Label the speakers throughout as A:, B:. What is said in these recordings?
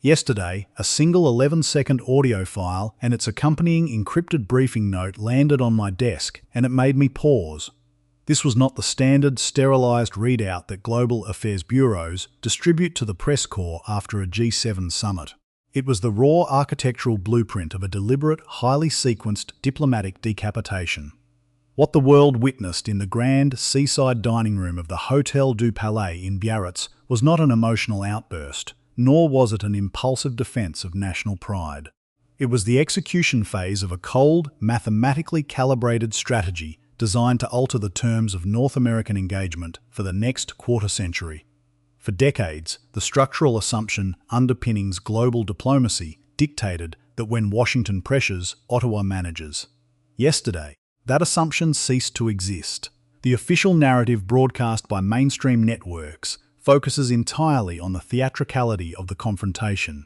A: Yesterday, a single 11-second audio file and its accompanying encrypted briefing note landed on my desk, and it made me pause. This was not the standard, sterilized readout that global affairs bureaus distribute to the press corps after a G7 summit. It was the raw architectural blueprint of a deliberate, highly sequenced diplomatic decapitation. What the world witnessed in the grand seaside dining room of the Hotel du Palais in Biarritz was not an emotional outburst, nor was it an impulsive defense of national pride. It was the execution phase of a cold, mathematically calibrated strategy designed to alter the terms of North American engagement for the next quarter-century. For decades, the structural assumption underpinning global diplomacy dictated that when Washington pressures, Ottawa manages. Yesterday, that assumption ceased to exist. The official narrative broadcast by mainstream networks focuses entirely on the theatricality of the confrontation.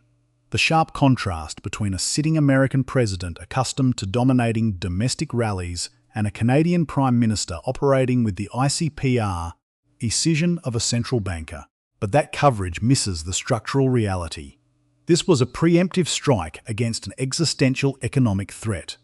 A: The sharp contrast between a sitting American president accustomed to dominating domestic rallies and a Canadian Prime Minister operating with the ICPR precision of a central banker. But that coverage misses the structural reality. This was a preemptive strike against an existential economic threat.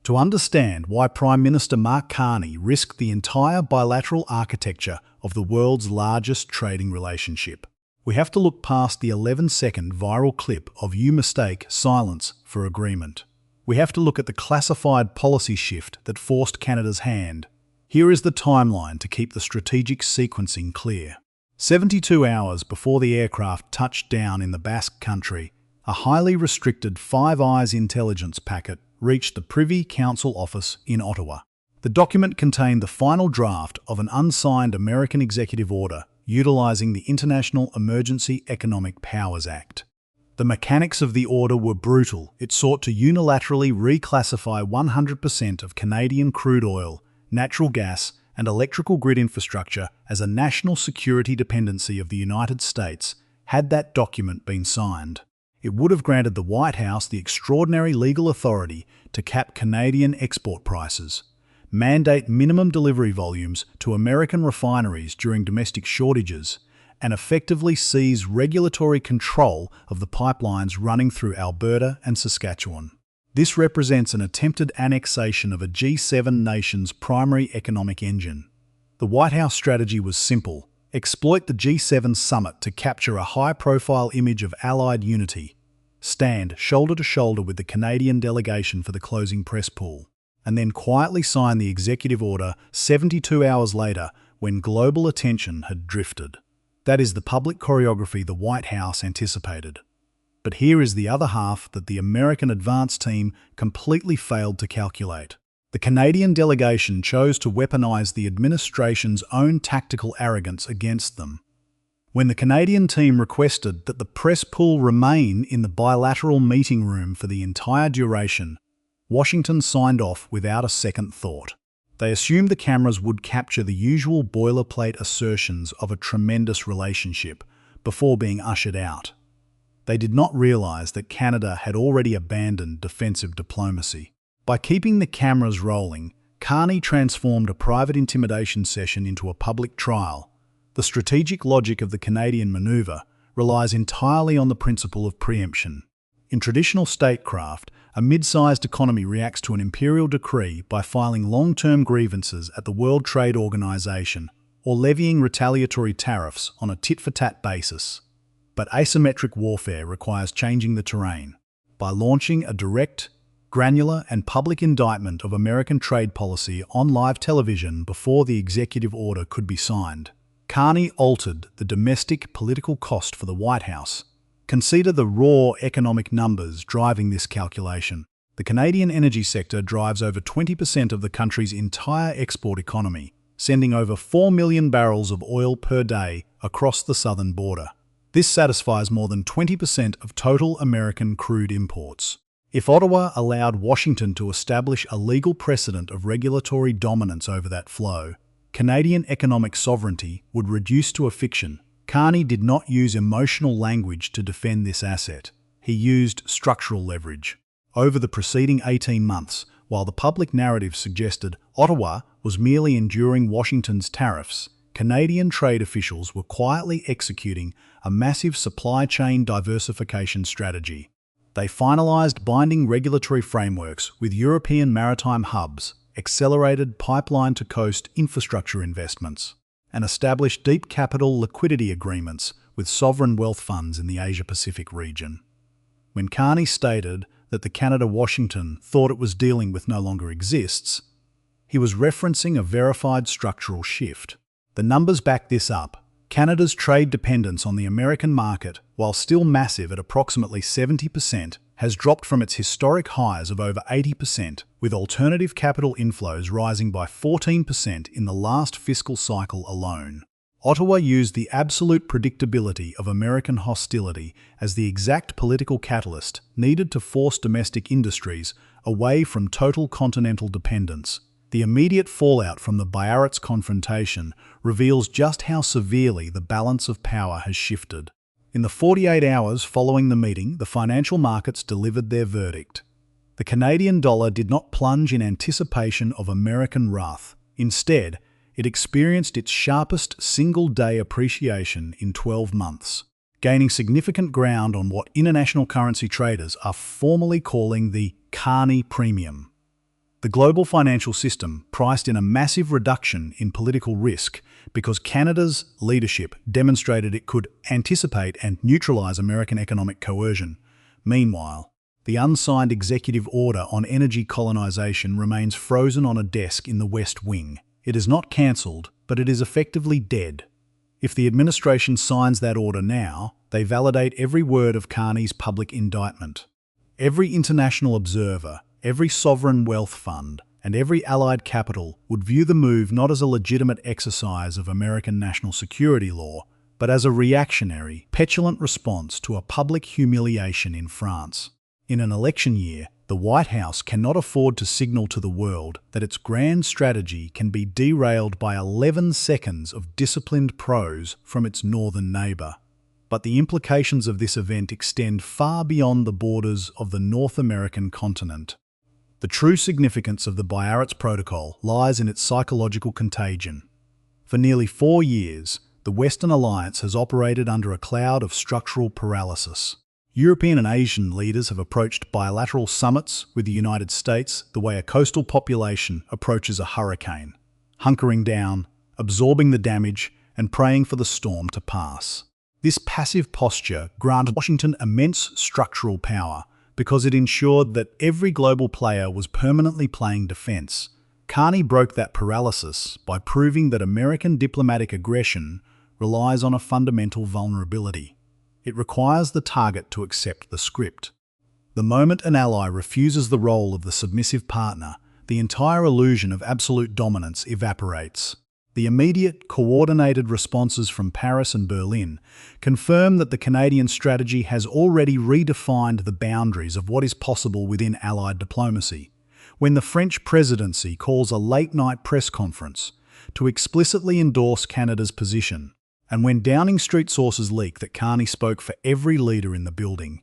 A: To understand why Prime Minister Mark Carney risked the entire bilateral architecture of the world's largest trading relationship, we have to look past the 11-second viral clip of "You mistake silence for agreement." We have to look at the classified policy shift that forced Canada's hand. Here is the timeline to keep the strategic sequencing clear. 72 hours before the aircraft touched down in the Basque Country, a highly restricted Five Eyes intelligence packet reached the Privy Council office in Ottawa. The document contained the final draft of an unsigned American executive order utilizing the International Emergency Economic Powers Act. The mechanics of the order were brutal. It sought to unilaterally reclassify 100% of Canadian crude oil, natural gas, and electrical grid infrastructure as a national security dependency of the United States. Had that document been signed, it would have granted the White House the extraordinary legal authority to cap Canadian export prices, mandate minimum delivery volumes to American refineries during domestic shortages, and effectively seize regulatory control of the pipelines running through Alberta and Saskatchewan. This represents an attempted annexation of a G7 nation's primary economic engine. The White House strategy was simple: exploit the G7 summit to capture a high-profile image of Allied unity, stand shoulder to shoulder with the Canadian delegation for the closing press pool, and then quietly sign the executive order 72 hours later when global attention had drifted. That is the public choreography the White House anticipated. But here is the other half that the American advance team completely failed to calculate. The Canadian delegation chose to weaponize the administration's own tactical arrogance against them. When the Canadian team requested that the press pool remain in the bilateral meeting room for the entire duration, Washington signed off without a second thought. They assumed the cameras would capture the usual boilerplate assertions of a tremendous relationship before being ushered out. They did not realize that Canada had already abandoned defensive diplomacy. By keeping the cameras rolling, Carney transformed a private intimidation session into a public trial. The strategic logic of the Canadian maneuver relies entirely on the principle of preemption. In traditional statecraft, a mid-sized economy reacts to an imperial decree by filing long-term grievances at the World Trade Organization or levying retaliatory tariffs on a tit-for-tat basis. But asymmetric warfare requires changing the terrain. By launching a direct, granular, and public indictment of American trade policy on live television before the executive order could be signed, Carney altered the domestic political cost for the White House. Consider the raw economic numbers driving this calculation. The Canadian energy sector drives over 20% of the country's entire export economy, sending over 4 million barrels of oil per day across the southern border. This satisfies more than 20% of total American crude imports. If Ottawa allowed Washington to establish a legal precedent of regulatory dominance over that flow, Canadian economic sovereignty would reduce to a fiction. Carney did not use emotional language to defend this asset. He used structural leverage. Over the preceding 18 months, while the public narrative suggested Ottawa was merely enduring Washington's tariffs, Canadian trade officials were quietly executing a massive supply chain diversification strategy. They finalised binding regulatory frameworks with European maritime hubs, accelerated pipeline-to-coast infrastructure investments, and established deep capital liquidity agreements with sovereign wealth funds in the Asia-Pacific region. When Carney stated that the Canada-Washington thought it was dealing with no longer exists, he was referencing a verified structural shift. The numbers back this up. Canada's trade dependence on the American market, while still massive at approximately 70%, has dropped from its historic highs of over 80%, with alternative capital inflows rising by 14% in the last fiscal cycle alone. Ottawa used the absolute predictability of American hostility as the exact political catalyst needed to force domestic industries away from total continental dependence. The immediate fallout from the Biarritz confrontation reveals just how severely the balance of power has shifted. In the 48 hours following the meeting, the financial markets delivered their verdict. The Canadian dollar did not plunge in anticipation of American wrath. Instead, it experienced its sharpest single-day appreciation in 12 months, gaining significant ground on what international currency traders are formally calling the Carney premium. The global financial system priced in a massive reduction in political risk because Canada's leadership demonstrated it could anticipate and neutralise American economic coercion. Meanwhile, the unsigned executive order on energy colonisation remains frozen on a desk in the West Wing. It is not cancelled, but it is effectively dead. If the administration signs that order now, they validate every word of Carney's public indictment. Every international observer, every sovereign wealth fund, and every allied capital would view the move not as a legitimate exercise of American national security law, but as a reactionary, petulant response to a public humiliation in France. In an election year, the White House cannot afford to signal to the world that its grand strategy can be derailed by 11 seconds of disciplined prose from its northern neighbour. But the implications of this event extend far beyond the borders of the North American continent. The true significance of the Biarritz Protocol lies in its psychological contagion. For nearly 4 years, the Western Alliance has operated under a cloud of structural paralysis. European and Asian leaders have approached bilateral summits with the United States the way a coastal population approaches a hurricane, hunkering down, absorbing the damage, and praying for the storm to pass. This passive posture granted Washington immense structural power because it ensured that every global player was permanently playing defense. Carney broke that paralysis by proving that American diplomatic aggression relies on a fundamental vulnerability. It requires the target to accept the script. The moment an ally refuses the role of the submissive partner, the entire illusion of absolute dominance evaporates. The immediate, coordinated responses from Paris and Berlin confirm that the Canadian strategy has already redefined the boundaries of what is possible within Allied diplomacy. When the French presidency calls a late-night press conference to explicitly endorse Canada's position, and when Downing Street sources leak that Carney spoke for every leader in the building,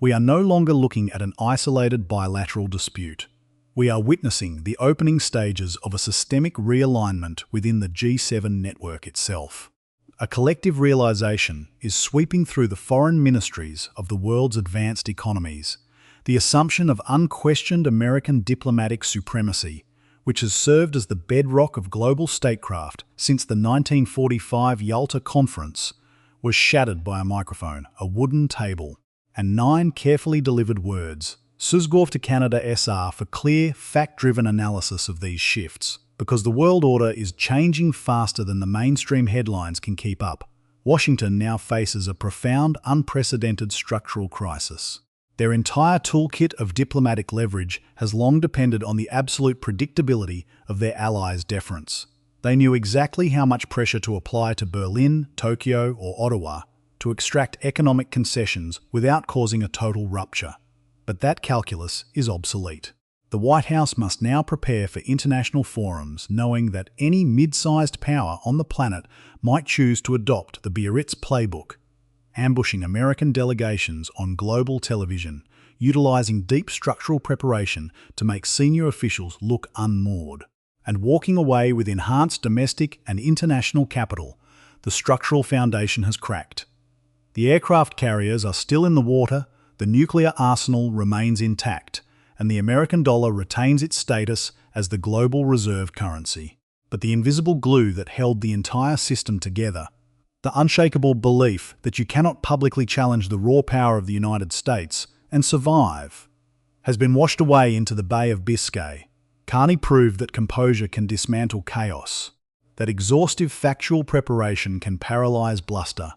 A: we are no longer looking at an isolated bilateral dispute. We are witnessing the opening stages of a systemic realignment within the G7 network itself. A collective realization is sweeping through the foreign ministries of the world's advanced economies, the assumption of unquestioned American diplomatic supremacy, which has served as the bedrock of global statecraft since the 1945 Yalta Conference, was shattered by a microphone, a wooden table, and 9 carefully delivered words. Susgov to Canada SR for clear, fact-driven analysis of these shifts. Because the world order is changing faster than the mainstream headlines can keep up, Washington now faces a profound, unprecedented structural crisis. Their entire toolkit of diplomatic leverage has long depended on the absolute predictability of their allies' deference. They knew exactly how much pressure to apply to Berlin, Tokyo, or Ottawa to extract economic concessions without causing a total rupture. But that calculus is obsolete. The White House must now prepare for international forums, knowing that any mid-sized power on the planet might choose to adopt the Biarritz playbook, ambushing American delegations on global television, utilizing deep structural preparation to make senior officials look unmoored. and walking away with enhanced domestic and international capital, the structural foundation has cracked. The aircraft carriers are still in the water, the nuclear arsenal remains intact, and the American dollar retains its status as the global reserve currency. But the invisible glue that held the entire system together, the unshakable belief that you cannot publicly challenge the raw power of the United States and survive, has been washed away into the Bay of Biscay. Carney proved that composure can dismantle chaos, that exhaustive factual preparation can paralyze bluster,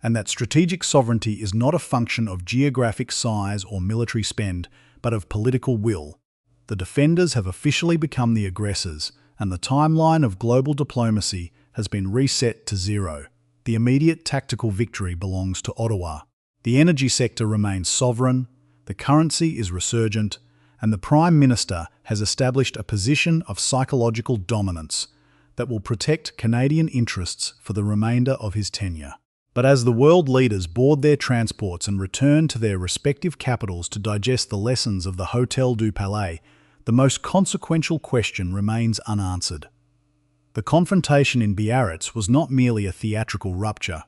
A: and that strategic sovereignty is not a function of geographic size or military spend, but of political will. The defenders have officially become the aggressors, and the timeline of global diplomacy has been reset to zero. The immediate tactical victory belongs to Ottawa. The energy sector remains sovereign, the currency is resurgent, and the Prime Minister has established a position of psychological dominance that will protect Canadian interests for the remainder of his tenure. But as the world leaders board their transports and return to their respective capitals to digest the lessons of the Hotel du Palais, the most consequential question remains unanswered. The confrontation in Biarritz was not merely a theatrical rupture,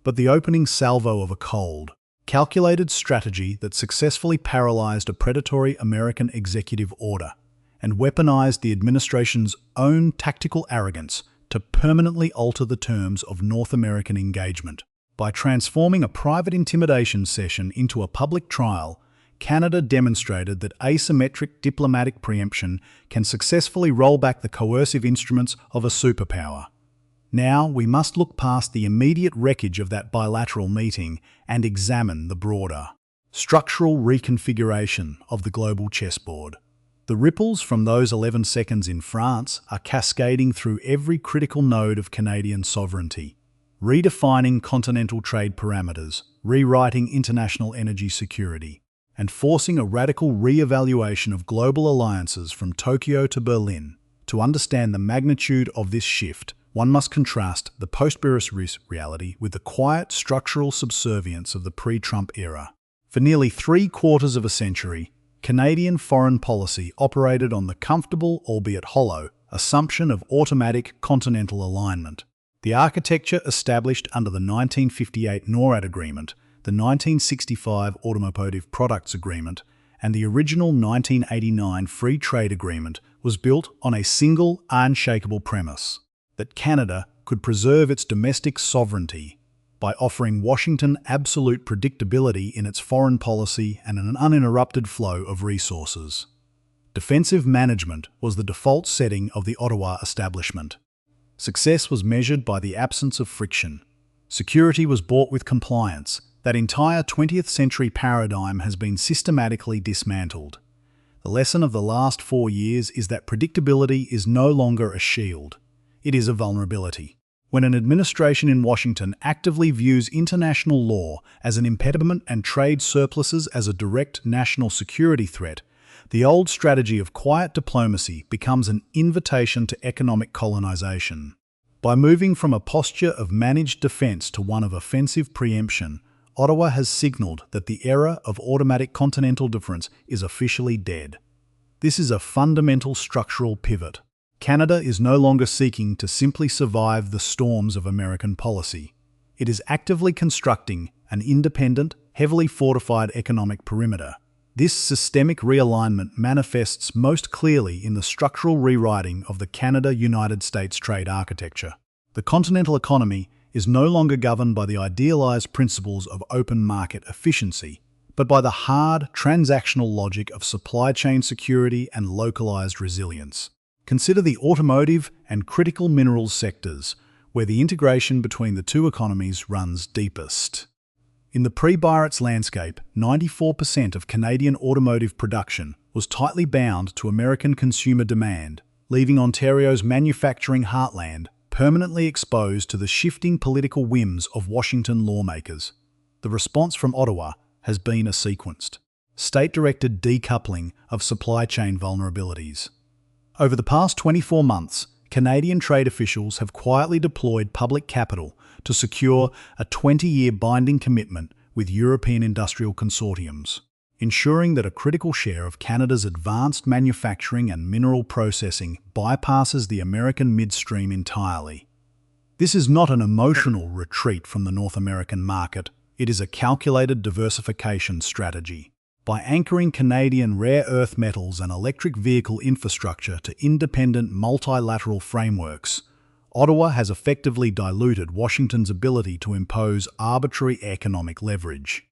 A: but the opening salvo of a cold, calculated strategy that successfully paralysed a predatory American executive order and weaponized the administration's own tactical arrogance to permanently alter the terms of North American engagement. By transforming a private intimidation session into a public trial, Canada demonstrated that asymmetric diplomatic preemption can successfully roll back the coercive instruments of a superpower. Now we must look past the immediate wreckage of that bilateral meeting and examine the broader, structural reconfiguration of the global chessboard. The ripples from those 11 seconds in France are cascading through every critical node of Canadian sovereignty, redefining continental trade parameters, rewriting international energy security, and forcing a radical re-evaluation of global alliances from Tokyo to Berlin. To understand the magnitude of this shift, one must contrast the post-Biarritz reality with the quiet structural subservience of the pre-Trump era. For nearly 3/4 of a century, Canadian foreign policy operated on the comfortable, albeit hollow, assumption of automatic continental alignment. The architecture established under the 1958 NORAD Agreement, the 1965 Automotive Products Agreement, and the original 1989 Free Trade Agreement was built on a single, unshakable premise: that Canada could preserve its domestic sovereignty by offering Washington absolute predictability in its foreign policy and an uninterrupted flow of resources. Defensive management was the default setting of the Ottawa establishment. Success was measured by the absence of friction. Security was bought with compliance. That entire 20th century paradigm has been systematically dismantled. The lesson of the last 4 years is that predictability is no longer a shield. It is a vulnerability. When an administration in Washington actively views international law as an impediment and trade surpluses as a direct national security threat, the old strategy of quiet diplomacy becomes an invitation to economic colonization. By moving from a posture of managed defense to one of offensive preemption, Ottawa has signaled that the era of automatic continental difference is officially dead. This is a fundamental structural pivot. Canada is no longer seeking to simply survive the storms of American policy. It is actively constructing an independent, heavily fortified economic perimeter. This systemic realignment manifests most clearly in the structural rewriting of the Canada-United States trade architecture. The continental economy is no longer governed by the idealized principles of open market efficiency, but by the hard, transactional logic of supply chain security and localized resilience. Consider the automotive and critical minerals sectors, where the integration between the two economies runs deepest. In the pre-Biarritz landscape, 94% of Canadian automotive production was tightly bound to American consumer demand, leaving Ontario's manufacturing heartland permanently exposed to the shifting political whims of Washington lawmakers. The response from Ottawa has been a sequenced, state-directed decoupling of supply chain vulnerabilities. Over the past 24 months, Canadian trade officials have quietly deployed public capital to secure a 20-year binding commitment with European industrial consortiums. ensuring that a critical share of Canada's advanced manufacturing and mineral processing bypasses the American midstream entirely. This is not an emotional retreat from the North American market, it is a calculated diversification strategy. By anchoring Canadian rare earth metals and electric vehicle infrastructure to independent multilateral frameworks, Ottawa has effectively diluted Washington's ability to impose arbitrary economic leverage.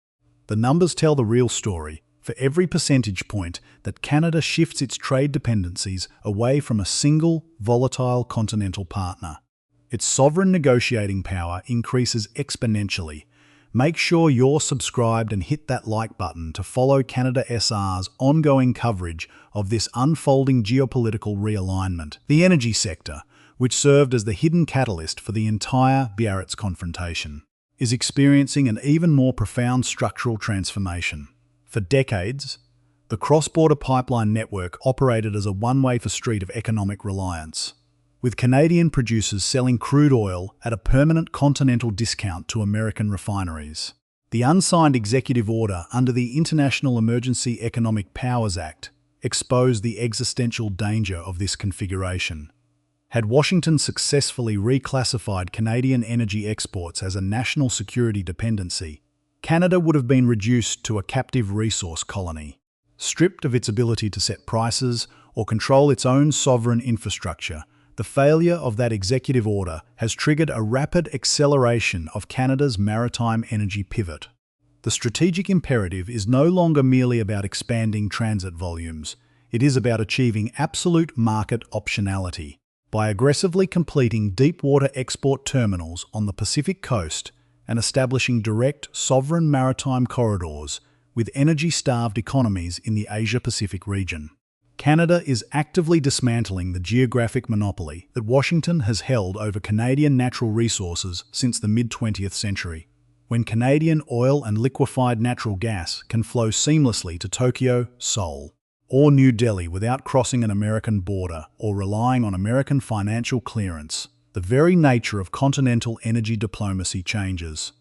A: The numbers tell the real story. For every percentage point that Canada shifts its trade dependencies away from a single, volatile continental partner, its sovereign negotiating power increases exponentially. Make sure you're subscribed and hit that like button to follow Canada SR's ongoing coverage of this unfolding geopolitical realignment. The energy sector, which served as the hidden catalyst for the entire Biarritz confrontation, is experiencing an even more profound structural transformation. For decades, the cross-border pipeline network operated as a one-way street of economic reliance, with Canadian producers selling crude oil at a permanent continental discount to American refineries. The unsigned executive order under the International Emergency Economic Powers Act exposed the existential danger of this configuration. Had Washington successfully reclassified Canadian energy exports as a national security dependency, Canada would have been reduced to a captive resource colony. Stripped of its ability to set prices or control its own sovereign infrastructure, the failure of that executive order has triggered a rapid acceleration of Canada's maritime energy pivot. The strategic imperative is no longer merely about expanding transit volumes, it is about achieving absolute market optionality. By aggressively completing deep-water export terminals on the Pacific coast and establishing direct sovereign maritime corridors with energy-starved economies in the Asia-Pacific region, Canada is actively dismantling the geographic monopoly that Washington has held over Canadian natural resources since the mid-20th century, when Canadian oil and liquefied natural gas can flow seamlessly to Tokyo, Seoul, or New Delhi without crossing an American border or relying on American financial clearance. The very nature of continental energy diplomacy changes.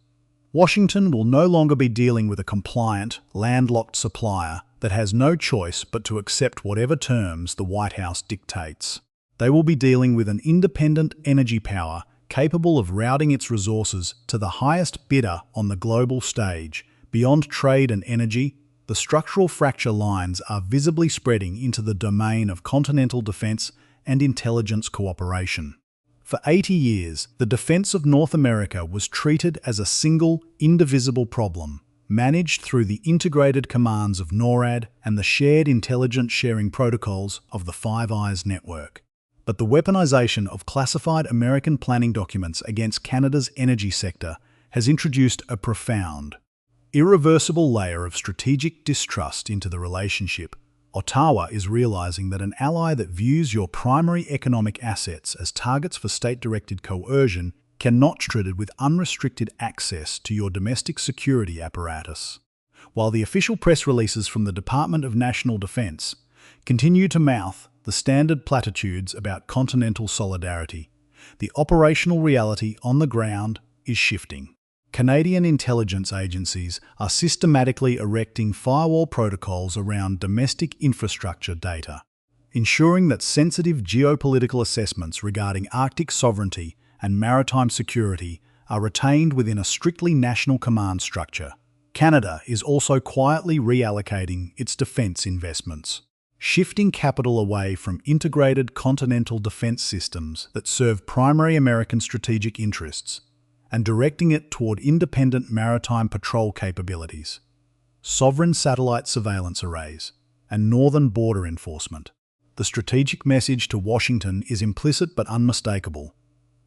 A: Washington will no longer be dealing with a compliant, landlocked supplier that has no choice but to accept whatever terms the White House dictates. They will be dealing with an independent energy power capable of routing its resources to the highest bidder on the global stage. Beyond trade and energy, the structural fracture lines are visibly spreading into the domain of continental defense and intelligence cooperation. For 80 years, the defense of North America was treated as a single, indivisible problem, managed through the integrated commands of NORAD and the shared intelligence sharing protocols of the Five Eyes network. But the weaponization of classified American planning documents against Canada's energy sector has introduced a profound, irreversible layer of strategic distrust into the relationship. Ottawa is realizing that an ally that views your primary economic assets as targets for state-directed coercion cannot be treated with unrestricted access to your domestic security apparatus. While the official press releases from the Department of National Defence continue to mouth the standard platitudes about continental solidarity, the operational reality on the ground is shifting. Canadian intelligence agencies are systematically erecting firewall protocols around domestic infrastructure data, ensuring that sensitive geopolitical assessments regarding Arctic sovereignty and maritime security are retained within a strictly national command structure. Canada is also quietly reallocating its defence investments, shifting capital away from integrated continental defence systems that serve primary American strategic interests and directing it toward independent maritime patrol capabilities, sovereign satellite surveillance arrays, and northern border enforcement. The strategic message to Washington is implicit but unmistakable.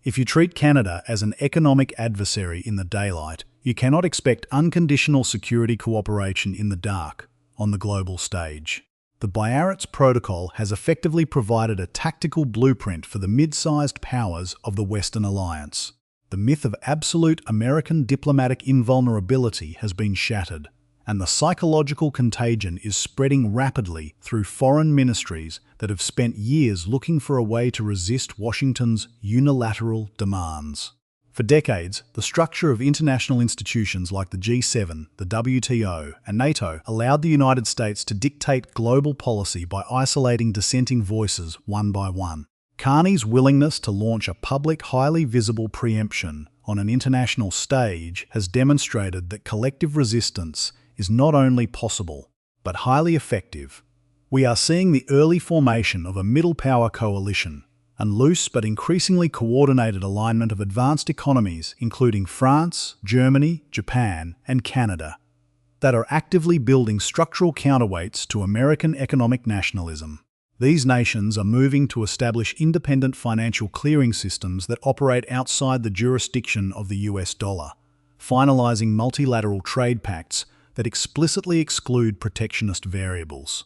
A: If you treat Canada as an economic adversary in the daylight, you cannot expect unconditional security cooperation in the dark on the global stage. The Biarritz Protocol has effectively provided a tactical blueprint for the mid-sized powers of the Western Alliance. The myth of absolute American diplomatic invulnerability has been shattered, and the psychological contagion is spreading rapidly through foreign ministries that have spent years looking for a way to resist Washington's unilateral demands. For decades, the structure of international institutions like the G7, the WTO, and NATO allowed the United States to dictate global policy by isolating dissenting voices one by one. Carney's willingness to launch a public, highly visible preemption on an international stage has demonstrated that collective resistance is not only possible, but highly effective. We are seeing the early formation of a middle power coalition, and loose but increasingly coordinated alignment of advanced economies, including France, Germany, Japan, and Canada, that are actively building structural counterweights to American economic nationalism. These nations are moving to establish independent financial clearing systems that operate outside the jurisdiction of the US dollar, finalizing multilateral trade pacts that explicitly exclude protectionist variables,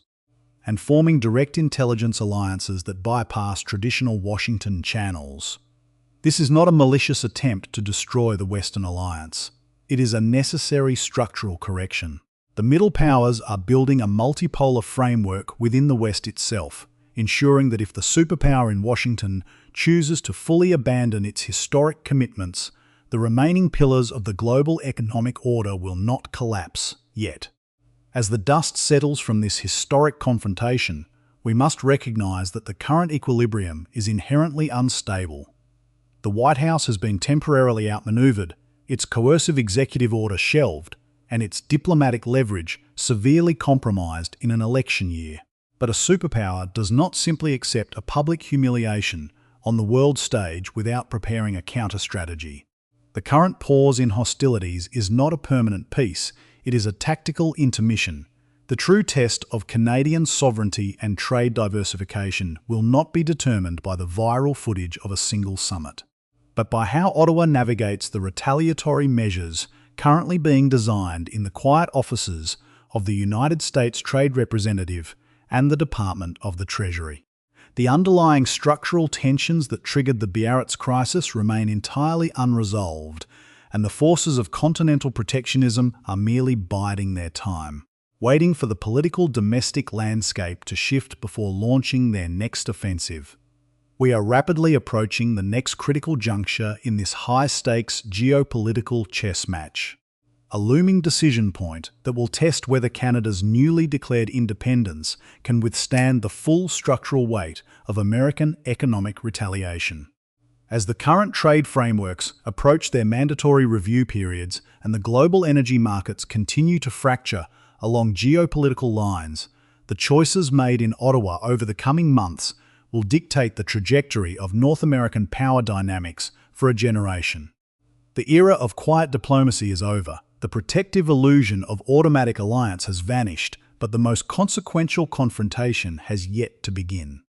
A: and forming direct intelligence alliances that bypass traditional Washington channels. This is not a malicious attempt to destroy the Western alliance. It is a necessary structural correction. The middle powers are building a multipolar framework within the West itself, ensuring that if the superpower in Washington chooses to fully abandon its historic commitments, the remaining pillars of the global economic order will not collapse yet. As the dust settles from this historic confrontation, we must recognize that the current equilibrium is inherently unstable. The White House has been temporarily outmaneuvered, its coercive executive order shelved, and its diplomatic leverage severely compromised in an election year. But a superpower does not simply accept a public humiliation on the world stage without preparing a counter-strategy. The current pause in hostilities is not a permanent peace, it is a tactical intermission. The true test of Canadian sovereignty and trade diversification will not be determined by the viral footage of a single summit, but by how Ottawa navigates the retaliatory measures currently being designed in the quiet offices of the United States Trade Representative and the Department of the Treasury. The underlying structural tensions that triggered the Biarritz crisis remain entirely unresolved, and the forces of continental protectionism are merely biding their time, waiting for the political domestic landscape to shift before launching their next offensive. We are rapidly approaching the next critical juncture in this high-stakes geopolitical chess match, a looming decision point that will test whether Canada's newly declared independence can withstand the full structural weight of American economic retaliation. As the current trade frameworks approach their mandatory review periods and the global energy markets continue to fracture along geopolitical lines, the choices made in Ottawa over the coming months will dictate the trajectory of North American power dynamics for a generation. The era of quiet diplomacy is over. The protective illusion of automatic alliance has vanished, but the most consequential confrontation has yet to begin.